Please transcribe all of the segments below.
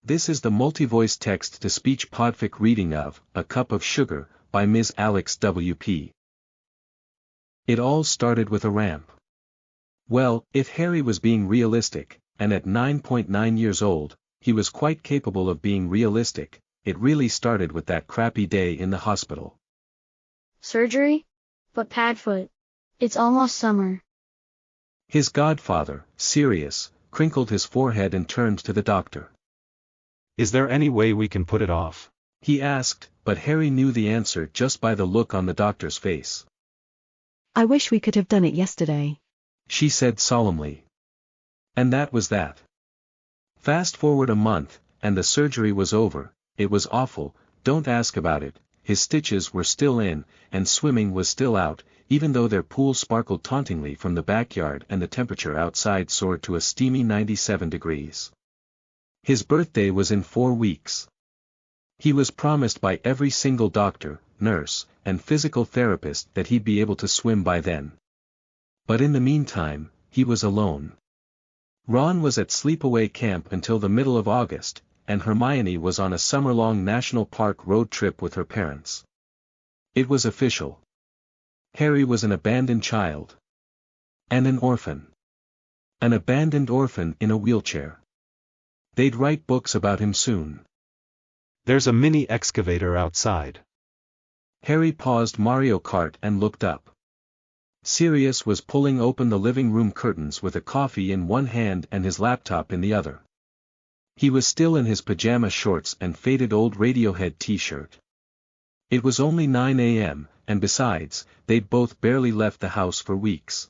This is the multi-voice text-to-speech podfic reading of A Cup of Sugar by MsAlexWP. It all started with a ramp. Well, if Harry was being realistic, and at 9.9 years old, he was quite capable of being realistic, it really started with that crappy day in the hospital. Surgery? But Padfoot. It's almost summer. His godfather, Sirius, crinkled his forehead and turned to the doctor. Is there any way we can put it off? He asked, but Harry knew the answer just by the look on the doctor's face. I wish we could have done it yesterday, she said solemnly. And that was that. Fast forward a month, and the surgery was over. It was awful, don't ask about it. His stitches were still in, and swimming was still out, even though their pool sparkled tauntingly from the backyard and the temperature outside soared to a steamy 97 degrees. His birthday was in 4 weeks. He was promised by every single doctor, nurse, and physical therapist that he'd be able to swim by then. But in the meantime, he was alone. Ron was at sleepaway camp until the middle of August, and Hermione was on a summer-long national park road trip with her parents. It was official. Harry was an abandoned child. And an orphan. An abandoned orphan in a wheelchair. They'd write books about him soon. There's a mini excavator outside. Harry paused Mario Kart and looked up. Sirius was pulling open the living room curtains with a coffee in one hand and his laptop in the other. He was still in his pajama shorts and faded old Radiohead t-shirt. It was only 9 a.m., and besides, they'd both barely left the house for weeks.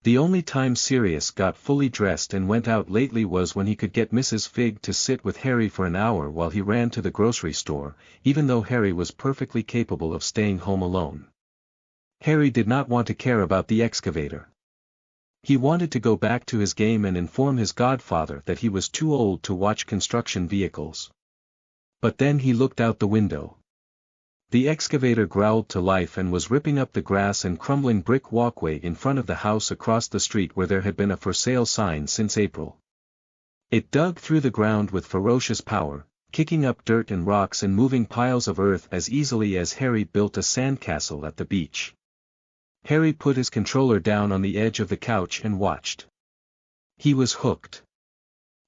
The only time Sirius got fully dressed and went out lately was when he could get Mrs. Fig to sit with Harry for an hour while he ran to the grocery store, even though Harry was perfectly capable of staying home alone. Harry did not want to care about the excavator. He wanted to go back to his game and inform his godfather that he was too old to watch construction vehicles. But then he looked out the window. The excavator growled to life and was ripping up the grass and crumbling brick walkway in front of the house across the street where there had been a for sale sign since April. It dug through the ground with ferocious power, kicking up dirt and rocks and moving piles of earth as easily as Harry built a sandcastle at the beach. Harry put his controller down on the edge of the couch and watched. He was hooked.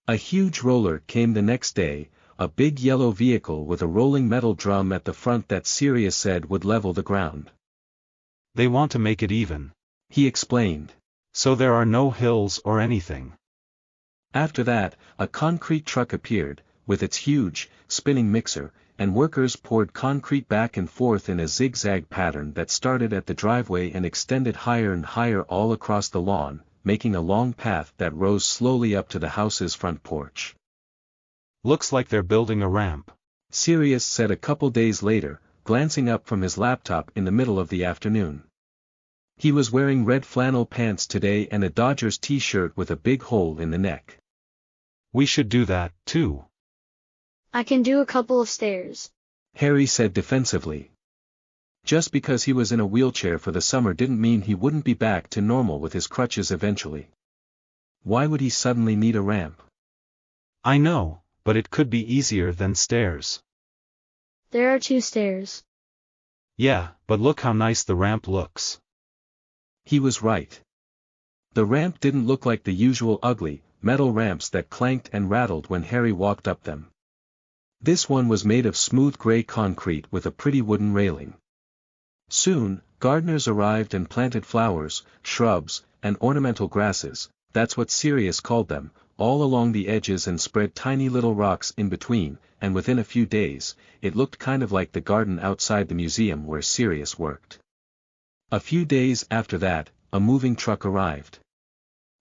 A huge roller came the next day, a big yellow vehicle with a rolling metal drum at the front that Sirius said would level the ground. They want to make it even, he explained. So there are no hills or anything. After that, a concrete truck appeared, with its huge, spinning mixer, and workers poured concrete back and forth in a zigzag pattern that started at the driveway and extended higher and higher all across the lawn, making a long path that rose slowly up to the house's front porch. Looks like they're building a ramp, Sirius said a couple days later, glancing up from his laptop in the middle of the afternoon. He was wearing red flannel pants today and a Dodgers t-shirt with a big hole in the neck. We should do that, too. I can do a couple of stairs, Harry said defensively. Just because he was in a wheelchair for the summer didn't mean he wouldn't be back to normal with his crutches eventually. Why would he suddenly need a ramp? I know, but it could be easier than stairs. There are 2 stairs. Yeah, but look how nice the ramp looks. He was right. The ramp didn't look like the usual ugly, metal ramps that clanked and rattled when Harry walked up them. This one was made of smooth gray concrete with a pretty wooden railing. Soon, gardeners arrived and planted flowers, shrubs, and ornamental grasses, that's what Sirius called them, all along the edges and spread tiny little rocks in between, and within a few days, it looked kind of like the garden outside the museum where Sirius worked. A few days after that, a moving truck arrived.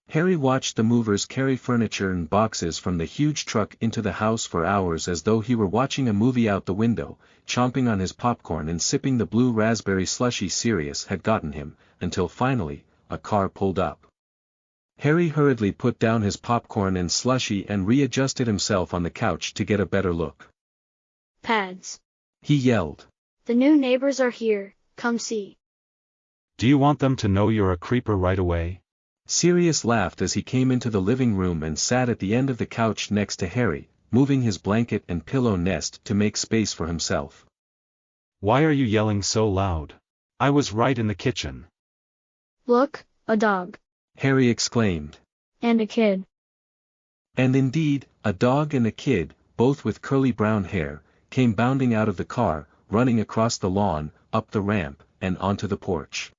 Harry watched the movers carry furniture and boxes from the huge truck into the house for hours as though he were watching a movie out the window, chomping on his popcorn and sipping the blue raspberry slushy Sirius had gotten him, until finally, a car pulled up. Harry hurriedly put down his popcorn and slushy and readjusted himself on the couch to get a better look. Pads. He yelled. The new neighbors are here, come see. Do you want them to know you're a creeper right away? Sirius laughed as he came into the living room and sat at the end of the couch next to Harry, moving his blanket and pillow nest to make space for himself. Why are you yelling so loud? I was right in the kitchen. Look, a dog. Harry exclaimed. And a kid. And indeed, a dog and a kid, both with curly brown hair, came bounding out of the car, running across the lawn, up the ramp, and onto the porch.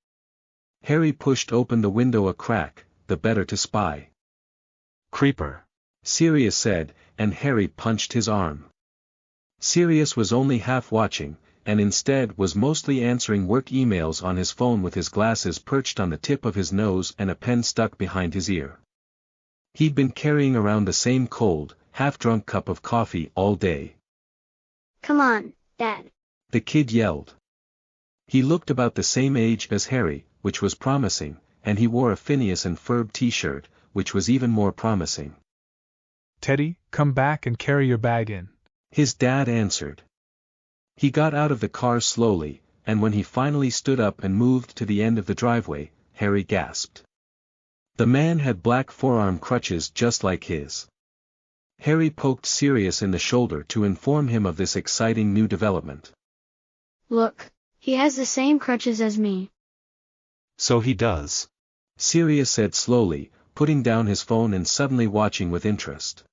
Harry pushed open the window a crack, the better to spy. Creeper. Sirius said, and Harry punched his arm. Sirius was only half watching, and instead was mostly answering work emails on his phone with his glasses perched on the tip of his nose and a pen stuck behind his ear. He'd been carrying around the same cold, half-drunk cup of coffee all day. Come on, Dad. The kid yelled. He looked about the same age as Harry, which was promising, and he wore a Phineas and Ferb t-shirt, which was even more promising. Teddy, come back and carry your bag in. His dad answered. He got out of the car slowly, and when he finally stood up and moved to the end of the driveway, Harry gasped. The man had black forearm crutches just like his. Harry poked Sirius in the shoulder to inform him of this exciting new development. Look, he has the same crutches as me. So he does. Sirius said slowly, putting down his phone and suddenly watching with interest.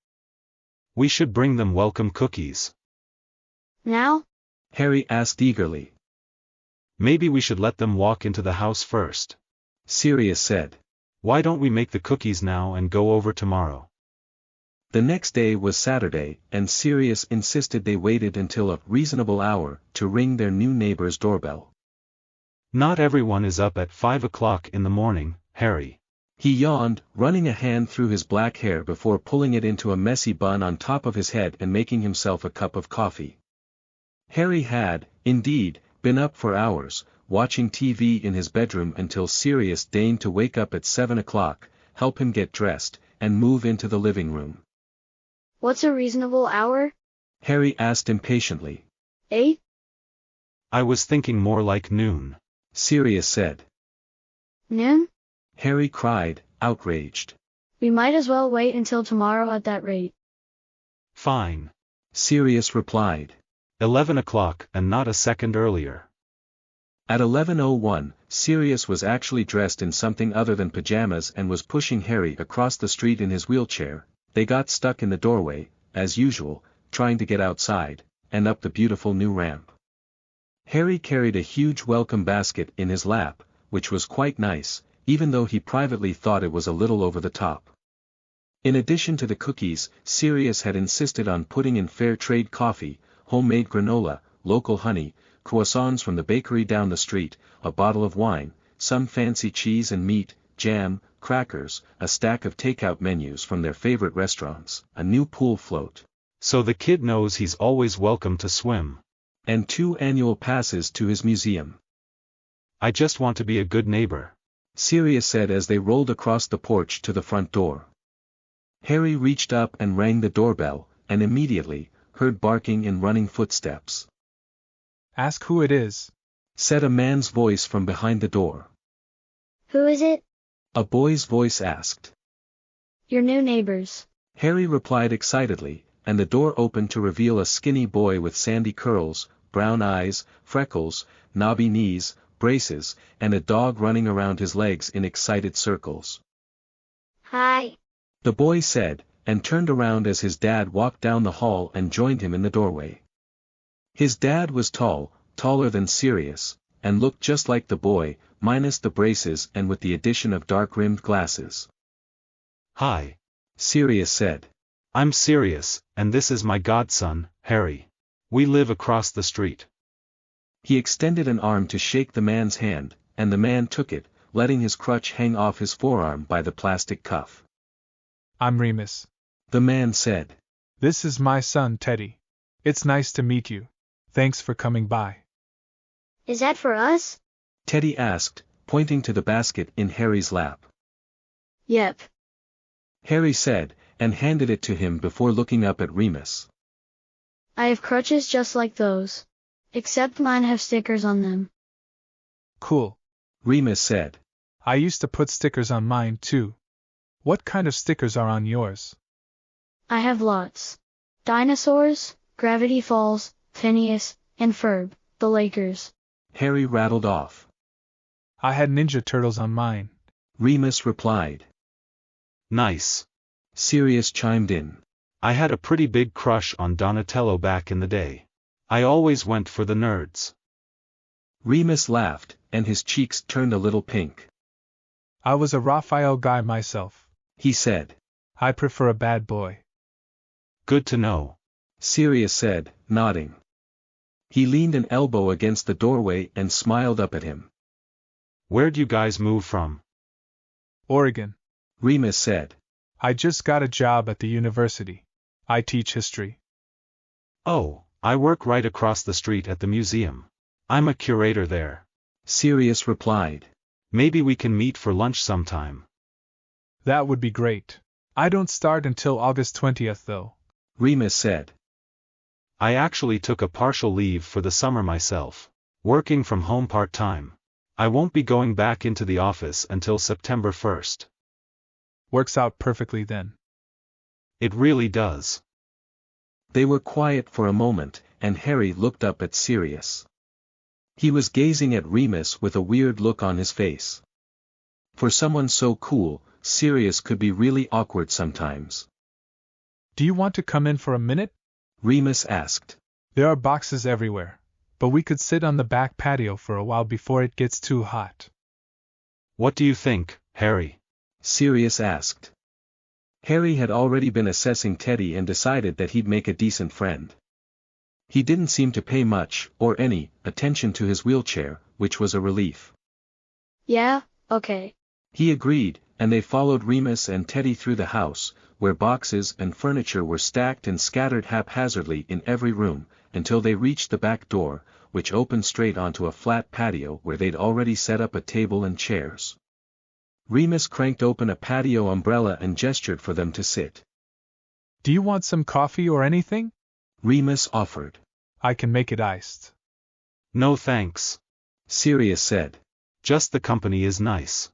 We should bring them welcome cookies. Now? Harry asked eagerly. Maybe we should let them walk into the house first. Sirius said. Why don't we make the cookies now and go over tomorrow? The next day was Saturday, and Sirius insisted they waited until a reasonable hour to ring their new neighbor's doorbell. Not everyone is up at 5 o'clock in the morning, Harry. He yawned, running a hand through his black hair before pulling it into a messy bun on top of his head and making himself a cup of coffee. Harry had, indeed, been up for hours, watching TV in his bedroom until Sirius deigned to wake up at 7 o'clock, help him get dressed, and move into the living room. What's a reasonable hour? Harry asked impatiently. 8? I was thinking more like noon. Sirius said. Noon? Harry cried, outraged. We might as well wait until tomorrow at that rate. Fine. Sirius replied. 11 o'clock and not a second earlier. At 11:01, Sirius was actually dressed in something other than pajamas and was pushing Harry across the street in his wheelchair. They got stuck in the doorway, as usual, trying to get outside, and up the beautiful new ramp. Harry carried a huge welcome basket in his lap, which was quite nice, even though he privately thought it was a little over the top. In addition to the cookies, Sirius had insisted on putting in fair trade coffee, homemade granola, local honey, croissants from the bakery down the street, a bottle of wine, some fancy cheese and meat, jam, crackers, a stack of takeout menus from their favorite restaurants, a new pool float. So the kid knows he's always welcome to swim. And 2 annual passes to his museum. I just want to be a good neighbor, Sirius said as they rolled across the porch to the front door. Harry reached up and rang the doorbell, and immediately, heard barking and running footsteps. Ask who it is, said a man's voice from behind the door. Who is it? A boy's voice asked. Your new neighbors. Harry replied excitedly, and the door opened to reveal a skinny boy with sandy curls, brown eyes, freckles, knobby knees, braces, and a dog running around his legs in excited circles. Hi. The boy said, and turned around as his dad walked down the hall and joined him in the doorway. His dad was tall, taller than Sirius, and looked just like the boy, minus the braces and with the addition of dark-rimmed glasses. Hi. Sirius said. I'm Sirius, and this is my godson, Harry. We live across the street. He extended an arm to shake the man's hand, and the man took it, letting his crutch hang off his forearm by the plastic cuff. I'm Remus. The man said. This is my son Teddy. It's nice to meet you. Thanks for coming by. Is that for us? Teddy asked, pointing to the basket in Harry's lap. Yep. Harry said, and handed it to him before looking up at Remus. I have crutches just like those. Except mine have stickers on them. Cool. Remus said. I used to put stickers on mine too. What kind of stickers are on yours? I have lots. Dinosaurs, Gravity Falls, Phineas, and Ferb, the Lakers. Harry rattled off. I had Ninja Turtles on mine. Remus replied. Nice. Sirius chimed in. I had a pretty big crush on Donatello back in the day. I always went for the nerds. Remus laughed, and his cheeks turned a little pink. I was a Raphael guy myself. He said. I prefer a bad boy. Good to know. Sirius said, nodding. He leaned an elbow against the doorway and smiled up at him. Where'd you guys move from? Oregon. Remus said. I just got a job at the university. I teach history. Oh, I work right across the street at the museum. I'm a curator there. Sirius replied. Maybe we can meet for lunch sometime. That would be great. I don't start until August 20th though. Remus said. I actually took a partial leave for the summer myself, working from home part-time. I won't be going back into the office until September 1st. Works out perfectly then. It really does. They were quiet for a moment, and Harry looked up at Sirius. He was gazing at Remus with a weird look on his face. For someone so cool, Sirius could be really awkward sometimes. Do you want to come in for a minute? Remus asked. There are boxes everywhere, but we could sit on the back patio for a while before it gets too hot. What do you think, Harry? Sirius asked. Harry had already been assessing Teddy and decided that he'd make a decent friend. He didn't seem to pay much, or any, attention to his wheelchair, which was a relief. Yeah, okay. He agreed, and they followed Remus and Teddy through the house, where boxes and furniture were stacked and scattered haphazardly in every room, until they reached the back door, which opened straight onto a flat patio where they'd already set up a table and chairs. Remus cranked open a patio umbrella and gestured for them to sit. Do you want some coffee or anything? Remus offered. I can make it iced. No thanks. Sirius said. Just the company is nice.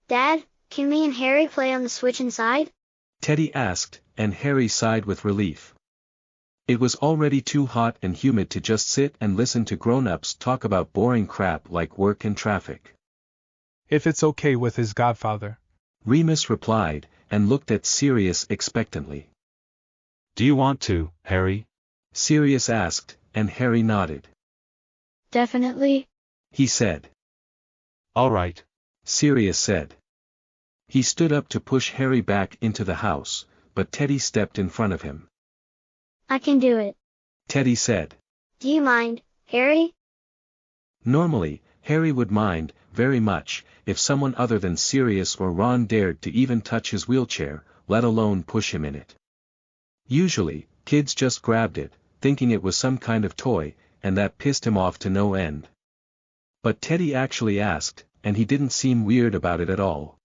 Dad, can me and Harry play on the Switch inside? Teddy asked, and Harry sighed with relief. It was already too hot and humid to just sit and listen to grown-ups talk about boring crap like work and traffic. If it's okay with his godfather. Remus replied, and looked at Sirius expectantly. Do you want to, Harry? Sirius asked, and Harry nodded. Definitely. He said. All right. Sirius said. He stood up to push Harry back into the house, but Teddy stepped in front of him. I can do it. Teddy said. Do you mind, Harry? Normally, Harry would mind, very much, if someone other than Sirius or Ron dared to even touch his wheelchair, let alone push him in it. Usually, kids just grabbed it, thinking it was some kind of toy, and that pissed him off to no end. But Teddy actually asked, and he didn't seem weird about it at all.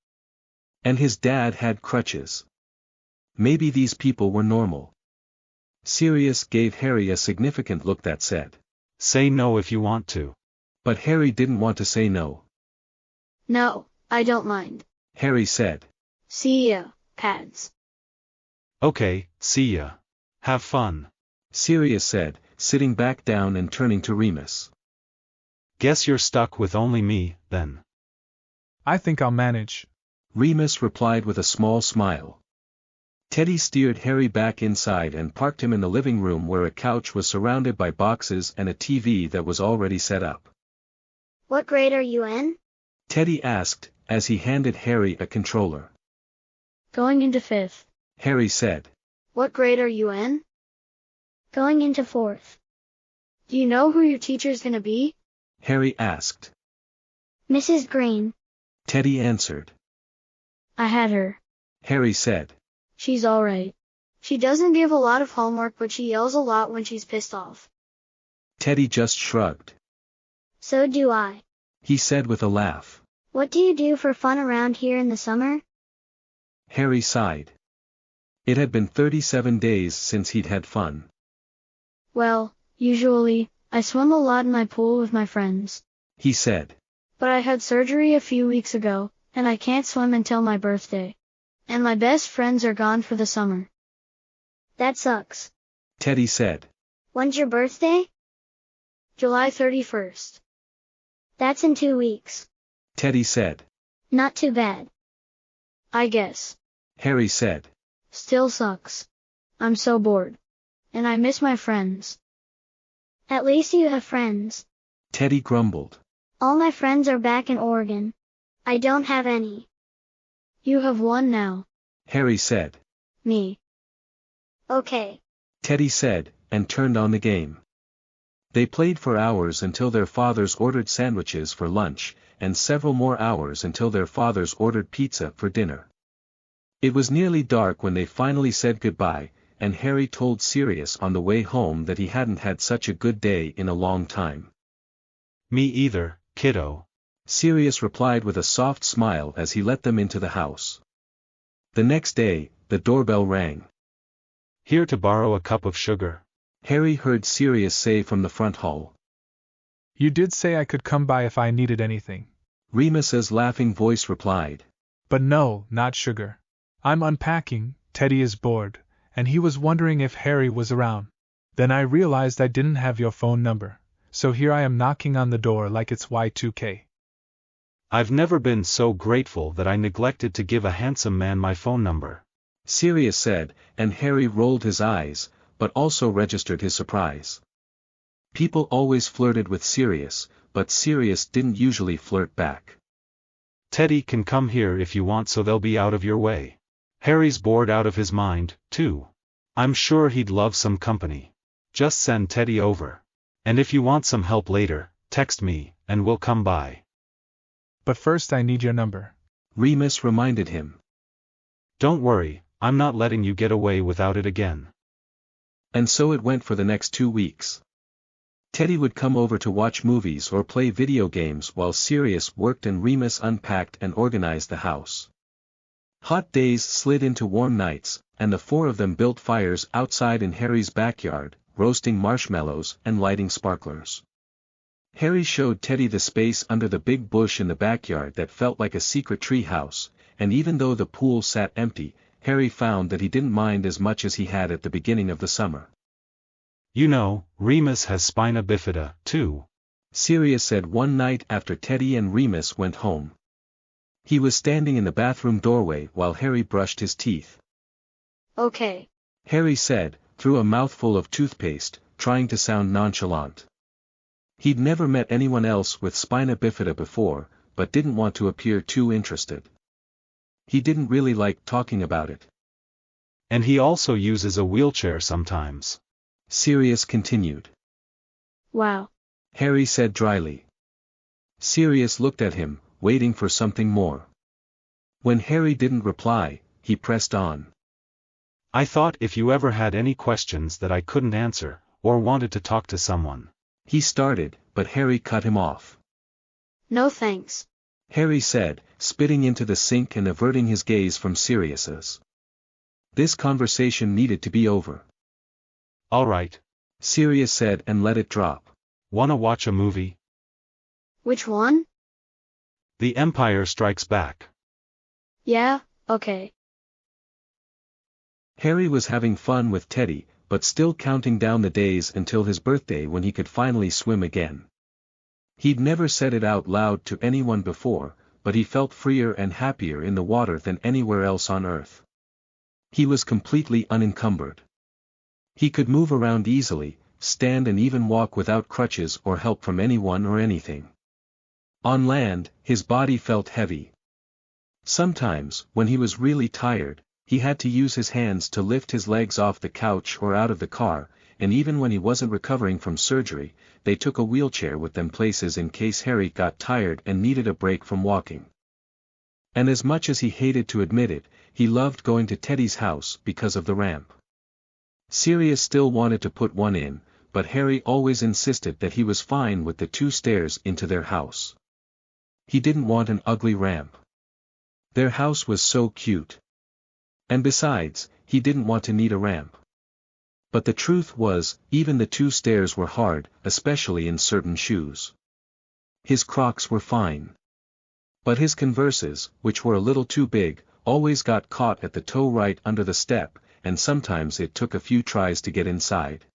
And his dad had crutches. Maybe these people were normal. Sirius gave Harry a significant look that said, Say no if you want to. But Harry didn't want to say no. No, I don't mind. Harry said. See ya, pads. Okay, see ya. Have fun. Sirius said, sitting back down and turning to Remus. Guess you're stuck with only me, then. I think I'll manage. Remus replied with a small smile. Teddy steered Harry back inside and parked him in the living room where a couch was surrounded by boxes and a TV that was already set up. What grade are you in? Teddy asked, as he handed Harry a controller. Going into 5th. Harry said. What grade are you in? Going into 4th. Do you know who your teacher's gonna be? Harry asked. Mrs. Green. Teddy answered. I had her. Harry said. She's alright. She doesn't give a lot of homework, but she yells a lot when she's pissed off. Teddy just shrugged. So do I. He said with a laugh. What do you do for fun around here in the summer? Harry sighed. It had been 37 days since he'd had fun. Well, usually, I swim a lot in my pool with my friends. He said. But I had surgery a few weeks ago, and I can't swim until my birthday. And my best friends are gone for the summer. That sucks. Teddy said. When's your birthday? July 31st. That's in 2 weeks. Teddy said. Not too bad. I guess. Harry said. Still sucks. I'm so bored. And I miss my friends. At least you have friends. Teddy grumbled. All my friends are back in Oregon. I don't have any. You have one now. Harry said. Me. Okay. Teddy said, and turned on the game. They played for hours until their fathers ordered sandwiches for lunch, and several more hours until their fathers ordered pizza for dinner. It was nearly dark when they finally said goodbye, and Harry told Sirius on the way home that he hadn't had such a good day in a long time. Me either, kiddo. Sirius replied with a soft smile as he let them into the house. The next day, the doorbell rang. Here to borrow a cup of sugar. Harry heard Sirius say from the front hall. You did say I could come by if I needed anything. Remus's laughing voice replied. But no, not sugar. I'm unpacking, Teddy is bored, and he was wondering if Harry was around. Then I realized I didn't have your phone number, so here I am knocking on the door like it's Y2K. I've never been so grateful that I neglected to give a handsome man my phone number. Sirius said, and Harry rolled his eyes, but also registered his surprise. People always flirted with Sirius, but Sirius didn't usually flirt back. Teddy can come here if you want so they'll be out of your way. Harry's bored out of his mind, too. I'm sure he'd love some company. Just send Teddy over. And if you want some help later, text me, and we'll come by. But first I need your number. Remus reminded him. Don't worry, I'm not letting you get away without it again. And so it went for the next 2 weeks. Teddy would come over to watch movies or play video games while Sirius worked and Remus unpacked and organized the house. Hot days slid into warm nights, and the four of them built fires outside in Harry's backyard, roasting marshmallows and lighting sparklers. Harry showed Teddy the space under the big bush in the backyard that felt like a secret tree house, and even though the pool sat empty, Harry found that he didn't mind as much as he had at the beginning of the summer. You know, Remus has spina bifida, too. Sirius said one night after Teddy and Remus went home. He was standing in the bathroom doorway while Harry brushed his teeth. Okay. Harry said, through a mouthful of toothpaste, trying to sound nonchalant. He'd never met anyone else with spina bifida before, but didn't want to appear too interested. He didn't really like talking about it. And he also uses a wheelchair sometimes. Sirius continued. Wow. Harry said dryly. Sirius looked at him, waiting for something more. When Harry didn't reply, he pressed on. I thought if you ever had any questions that I couldn't answer, or wanted to talk to someone. He started, but Harry cut him off. No thanks. Harry said, spitting into the sink and averting his gaze from Sirius's. This conversation needed to be over. All right. Sirius said and let it drop. Wanna watch a movie? Which one? The Empire Strikes Back. Yeah, okay. Harry was having fun with Teddy, but still counting down the days until his birthday when he could finally swim again. He'd never said it out loud to anyone before, but he felt freer and happier in the water than anywhere else on Earth. He was completely unencumbered. He could move around easily, stand and even walk without crutches or help from anyone or anything. On land, his body felt heavy. Sometimes, when he was really tired, he had to use his hands to lift his legs off the couch or out of the car, and even when he wasn't recovering from surgery, they took a wheelchair with them places in case Harry got tired and needed a break from walking. And as much as he hated to admit it, he loved going to Teddy's house because of the ramp. Sirius still wanted to put one in, but Harry always insisted that he was fine with the 2 stairs into their house. He didn't want an ugly ramp. Their house was so cute. And besides, he didn't want to need a ramp. But the truth was, even the 2 stairs were hard, especially in certain shoes. His Crocs were fine. But his Converses, which were a little too big, always got caught at the toe right under the step, and sometimes it took a few tries to get inside.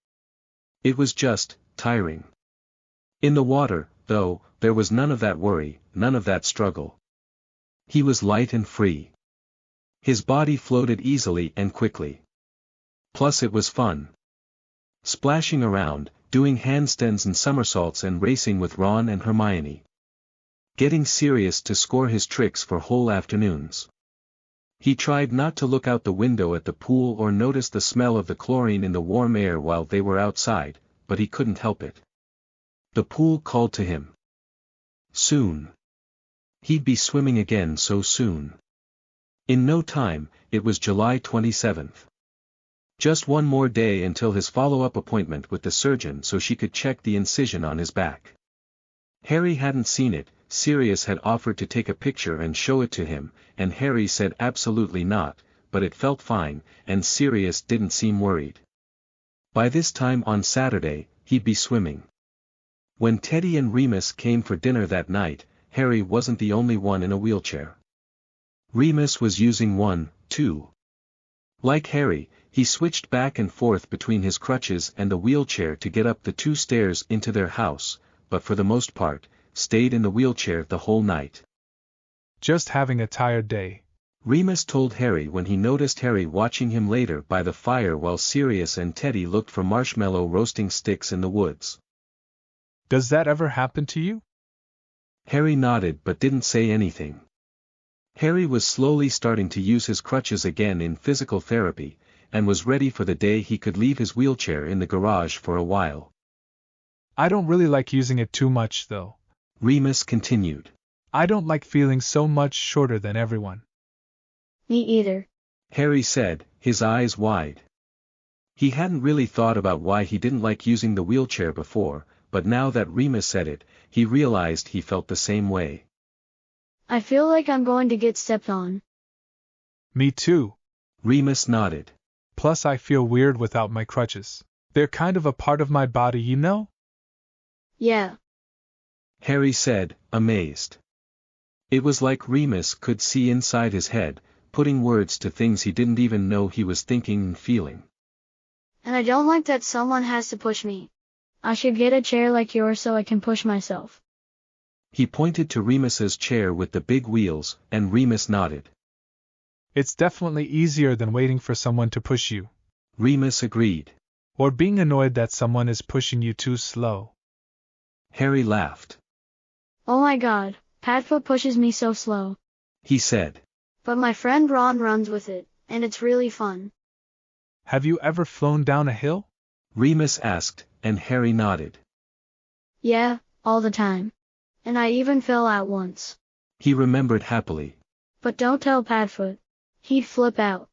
It was just tiring. In the water, though, there was none of that worry, none of that struggle. He was light and free. His body floated easily and quickly. Plus it was fun. Splashing around, doing handstands and somersaults and racing with Ron and Hermione. Getting Sirius to score his tricks for whole afternoons. He tried not to look out the window at the pool or notice the smell of the chlorine in the warm air while they were outside, but he couldn't help it. The pool called to him. Soon. He'd be swimming again so soon. In no time, it was July 27th. Just one more day until his follow-up appointment with the surgeon so she could check the incision on his back. Harry hadn't seen it. Sirius had offered to take a picture and show it to him, and Harry said absolutely not, but it felt fine, and Sirius didn't seem worried. By this time on Saturday, he'd be swimming. When Teddy and Remus came for dinner that night, Harry wasn't the only one in a wheelchair. Remus was using one, too. Like Harry, he switched back and forth between his crutches and the wheelchair to get up the 2 stairs into their house, but for the most part, stayed in the wheelchair the whole night. Just having a tired day, Remus told Harry when he noticed Harry watching him later by the fire while Sirius and Teddy looked for marshmallow roasting sticks in the woods. Does that ever happen to you? Harry nodded but didn't say anything. Harry was slowly starting to use his crutches again in physical therapy, and was ready for the day he could leave his wheelchair in the garage for a while. I don't really like using it too much though. Remus continued. I don't like feeling so much shorter than everyone. Me either. Harry said, his eyes wide. He hadn't really thought about why he didn't like using the wheelchair before, but now that Remus said it, he realized he felt the same way. I feel like I'm going to get stepped on. Me too. Remus nodded. Plus I feel weird without my crutches. They're kind of a part of my body, you know? Yeah. Harry said, amazed. It was like Remus could see inside his head, putting words to things he didn't even know he was thinking and feeling. And I don't like that someone has to push me. I should get a chair like yours so I can push myself. He pointed to Remus's chair with the big wheels, and Remus nodded. It's definitely easier than waiting for someone to push you. Remus agreed. Or being annoyed that someone is pushing you too slow. Harry laughed. Oh my god, Padfoot pushes me so slow. He said. But my friend Ron runs with it, and it's really fun. Have you ever flown down a hill? Remus asked, and Harry nodded. Yeah, all the time. And I even fell out once. He remembered happily. But don't tell Padfoot. He'd flip out.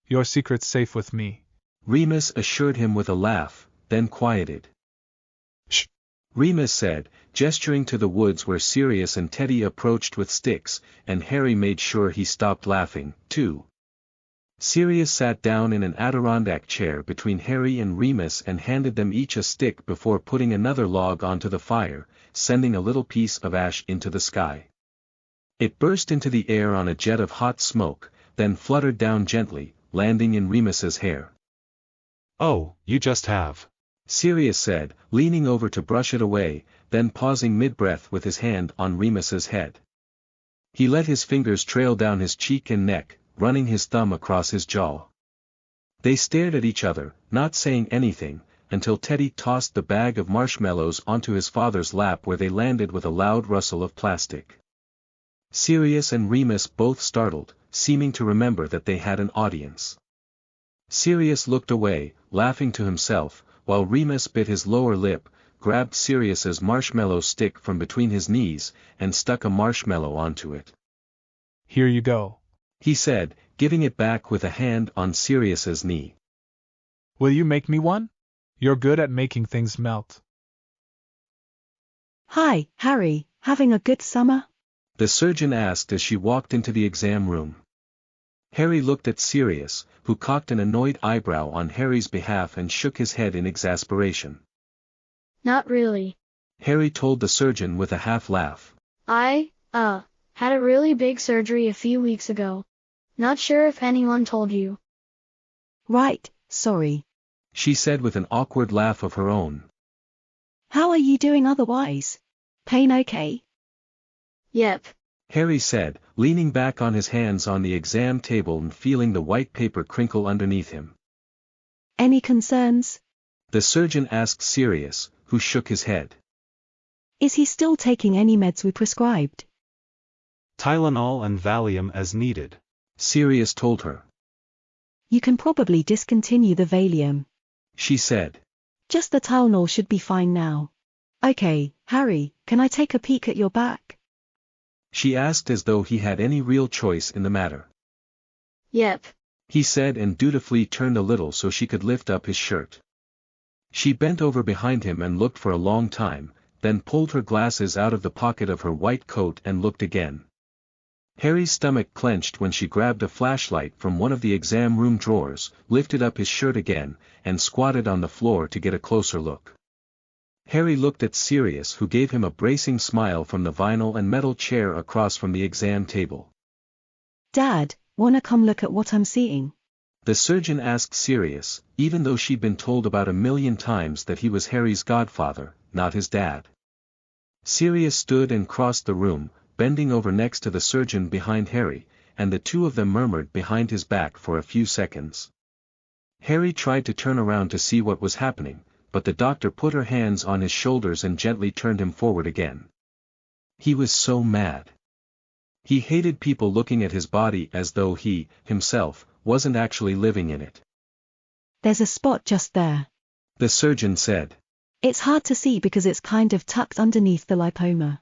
Your secret's safe with me. Remus assured him with a laugh, then quieted. Shh! Remus said, gesturing to the woods where Sirius and Teddy approached with sticks, and Harry made sure he stopped laughing, too. Sirius sat down in an Adirondack chair between Harry and Remus and handed them each a stick before putting another log onto the fire, sending a little piece of ash into the sky. It burst into the air on a jet of hot smoke, then fluttered down gently, landing in Remus's hair. Oh, you just have. Sirius said, leaning over to brush it away, then pausing mid-breath with his hand on Remus's head. He let his fingers trail down his cheek and neck, running his thumb across his jaw. They stared at each other, not saying anything, until Teddy tossed the bag of marshmallows onto his father's lap where they landed with a loud rustle of plastic. Sirius and Remus both startled, seeming to remember that they had an audience. Sirius looked away, laughing to himself, while Remus bit his lower lip, grabbed Sirius's marshmallow stick from between his knees, and stuck a marshmallow onto it. Here you go, he said, giving it back with a hand on Sirius's knee. Will you make me one? You're good at making things melt. Hi, Harry, having a good summer? The surgeon asked as she walked into the exam room. Harry looked at Sirius, who cocked an annoyed eyebrow on Harry's behalf and shook his head in exasperation. Not really. Harry told the surgeon with a half-laugh. I had a really big surgery a few weeks ago. Not sure if anyone told you. Right, sorry. she said with an awkward laugh of her own. How are you doing otherwise? Pain okay? Yep. Harry said, leaning back on his hands on the exam table and feeling the white paper crinkle underneath him. Any concerns? The surgeon asked Sirius, who shook his head. Is he still taking any meds we prescribed? Tylenol and Valium as needed. Sirius told her. You can probably discontinue the Valium. She said. Just the Tylenol should be fine now. Okay, Harry, can I take a peek at your back? She asked as though he had any real choice in the matter. Yep. He said and dutifully turned a little so she could lift up his shirt. She bent over behind him and looked for a long time, then pulled her glasses out of the pocket of her white coat and looked again. Harry's stomach clenched when she grabbed a flashlight from one of the exam room drawers, lifted up his shirt again, and squatted on the floor to get a closer look. Harry looked at Sirius, who gave him a bracing smile from the vinyl and metal chair across from the exam table. Dad, wanna come look at what I'm seeing? The surgeon asked Sirius, even though she'd been told about 1,000,000 times that he was Harry's godfather, not his dad. Sirius stood and crossed the room, bending over next to the surgeon behind Harry, and the two of them murmured behind his back for a few seconds. Harry tried to turn around to see what was happening, but the doctor put her hands on his shoulders and gently turned him forward again. He was so mad. He hated people looking at his body as though he, himself, wasn't actually living in it. There's a spot just there. The surgeon said. It's hard to see because it's kind of tucked underneath the lipoma.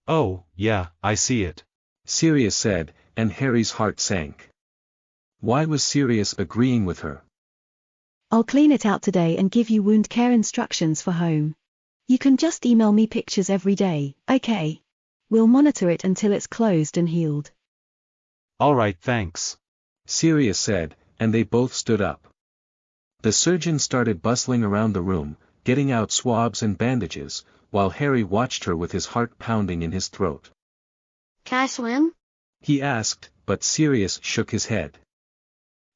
Oh, yeah, I see it. Sirius said, and Harry's heart sank. Why was Sirius agreeing with her? I'll clean it out today and give you wound care instructions for home. You can just email me pictures every day, okay? We'll monitor it until it's closed and healed. All right, thanks. Sirius said, and they both stood up. The surgeon started bustling around the room, getting out swabs and bandages, while Harry watched her with his heart pounding in his throat. Can I swim? He asked, but Sirius shook his head.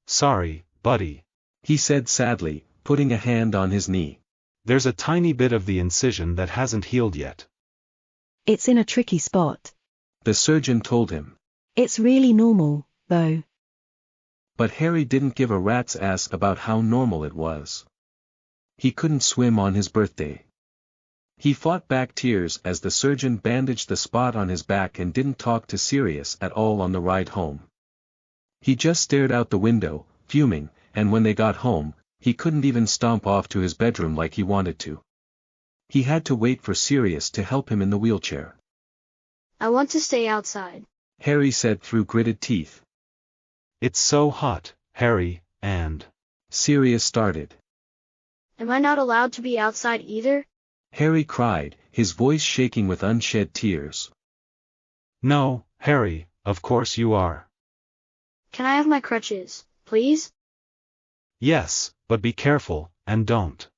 Sorry, buddy. He said sadly, putting a hand on his knee. There's a tiny bit of the incision that hasn't healed yet. It's in a tricky spot. The surgeon told him. It's really normal, though. But Harry didn't give a rat's ass about how normal it was. He couldn't swim on his birthday. He fought back tears as the surgeon bandaged the spot on his back and didn't talk to Sirius at all on the ride home. He just stared out the window, fuming, and when they got home, he couldn't even stomp off to his bedroom like he wanted to. He had to wait for Sirius to help him in the wheelchair. I want to stay outside, Harry said through gritted teeth. It's so hot, Harry, and... Sirius started. Am I not allowed to be outside either? Harry cried, his voice shaking with unshed tears. No, Harry, of course you are. Can I have my crutches, please? Yes, but be careful, and don't.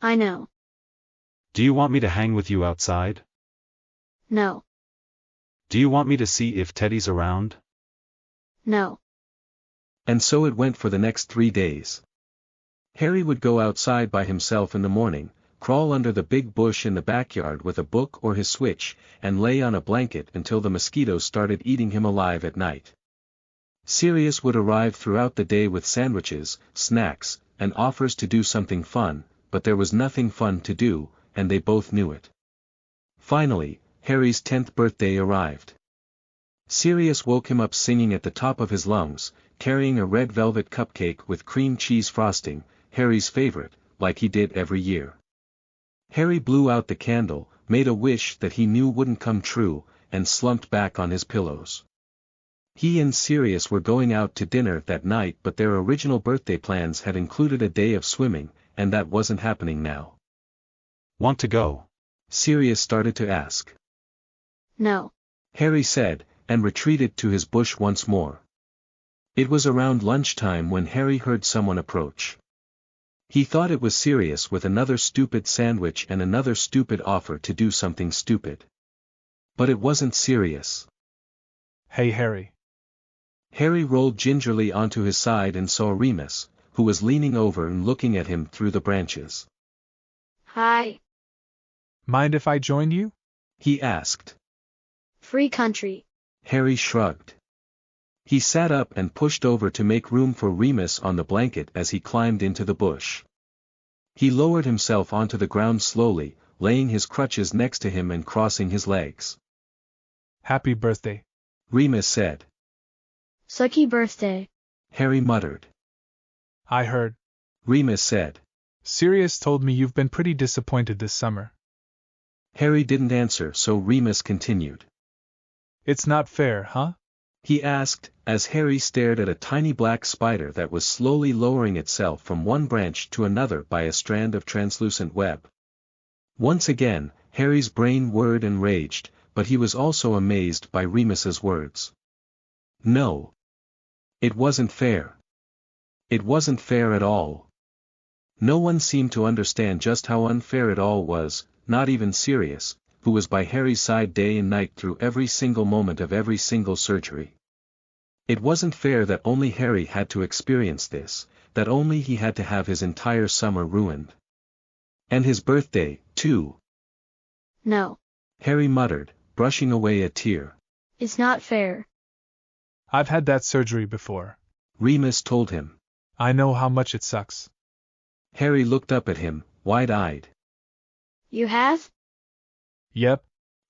I know. Do you want me to hang with you outside? No. Do you want me to see if Teddy's around? No. And so it went for the next 3 days. Harry would go outside by himself in the morning, crawl under the big bush in the backyard with a book or his switch, and lay on a blanket until the mosquitoes started eating him alive at night. Sirius would arrive throughout the day with sandwiches, snacks, and offers to do something fun, but there was nothing fun to do, and they both knew it. Finally, Harry's 10th birthday arrived. Sirius woke him up singing at the top of his lungs, carrying a red velvet cupcake with cream cheese frosting, Harry's favorite, like he did every year. Harry blew out the candle, made a wish that he knew wouldn't come true, and slumped back on his pillows. He and Sirius were going out to dinner that night, but their original birthday plans had included a day of swimming, and that wasn't happening now. Want to go? Sirius started to ask. No. Harry said, and retreated to his bush once more. It was around lunchtime when Harry heard someone approach. He thought it was Sirius with another stupid sandwich and another stupid offer to do something stupid. But it wasn't Sirius. Hey Harry. Harry rolled gingerly onto his side and saw Remus, who was leaning over and looking at him through the branches. Hi. Mind if I join you? He asked. Free country. Harry shrugged. He sat up and pushed over to make room for Remus on the blanket as he climbed into the bush. He lowered himself onto the ground slowly, laying his crutches next to him and crossing his legs. Happy birthday, Remus said. Sucky birthday. Harry muttered. I heard. Remus said. Sirius told me you've been pretty disappointed this summer. Harry didn't answer, so Remus continued. It's not fair, huh? He asked, as Harry stared at a tiny black spider that was slowly lowering itself from one branch to another by a strand of translucent web. Once again, Harry's brain whirred and raged, but he was also amazed by Remus's words. No. It wasn't fair. It wasn't fair at all. No one seemed to understand just how unfair it all was, not even Sirius, who was by Harry's side day and night through every single moment of every single surgery. It wasn't fair that only Harry had to experience this, that only he had to have his entire summer ruined. And his birthday, too. No. Harry muttered, brushing away a tear. It's not fair. I've had that surgery before. Remus told him. I know how much it sucks. Harry looked up at him, wide-eyed. You have? Yep.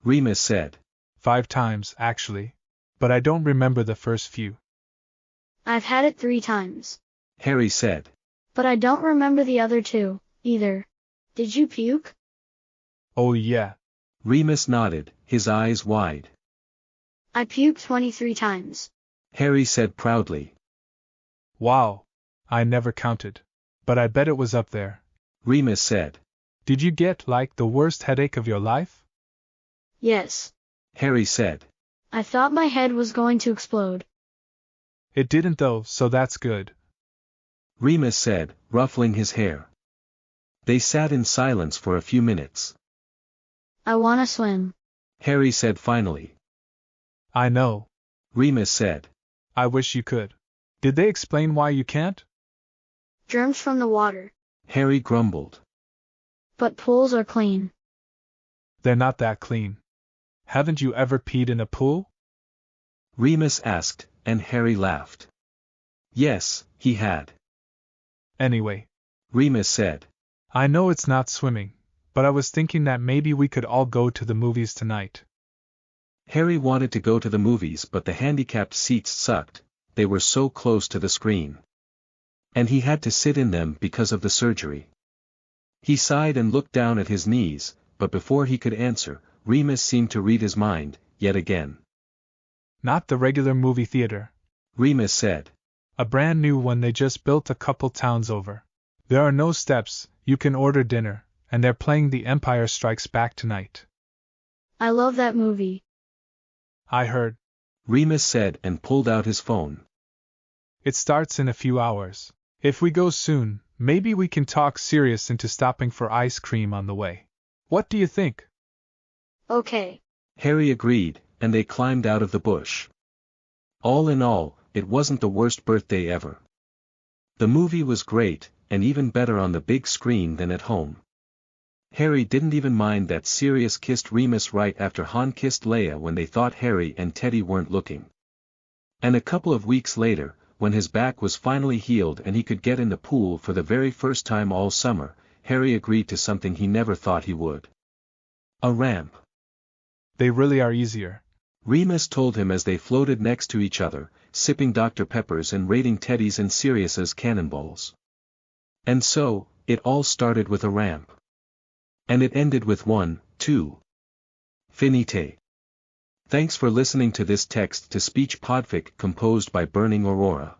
Remus said. 5 times, actually. But I don't remember the first few. I've had it 3 times. Harry said. But I don't remember the other 2, either. Did you puke? Oh yeah. Remus nodded, his eyes wide. I puked 23 times. Harry said proudly. Wow. I never counted. But I bet it was up there. Remus said. Did you get, like, the worst headache of your life? Yes. Harry said. I thought my head was going to explode. It didn't though, so that's good. Remus said, ruffling his hair. They sat in silence for a few minutes. I wanna swim. Harry said finally. I know. Remus said. I wish you could. Did they explain why you can't? Germs from the water. Harry grumbled. But pools are clean. They're not that clean. Haven't you ever peed in a pool? Remus asked, and Harry laughed. Yes, he had. Anyway. Remus said. I know it's not swimming, but I was thinking that maybe we could all go to the movies tonight. Harry wanted to go to the movies, but the handicapped seats sucked, they were so close to the screen. And he had to sit in them because of the surgery. He sighed and looked down at his knees, but before he could answer, Remus seemed to read his mind, yet again. Not the regular movie theater, Remus said. A brand new one they just built a couple towns over. There are no steps, you can order dinner, and they're playing The Empire Strikes Back tonight. I love that movie. I heard. Remus said and pulled out his phone. It starts in a few hours. If we go soon, maybe we can talk Sirius into stopping for ice cream on the way. What do you think? Okay. Harry agreed, and they climbed out of the bush. All in all, it wasn't the worst birthday ever. The movie was great, and even better on the big screen than at home. Harry didn't even mind that Sirius kissed Remus right after Han kissed Leia when they thought Harry and Teddy weren't looking. And a couple of weeks later, when his back was finally healed and he could get in the pool for the very first time all summer, Harry agreed to something he never thought he would. A ramp. They really are easier. Remus told him as they floated next to each other, sipping Dr. Peppers and raiding Teddy's and Sirius's cannonballs. And so, it all started with a ramp. And it ended with 1, 2. Finite. Thanks for listening to this text-to-speech podfic composed by BurningAurora.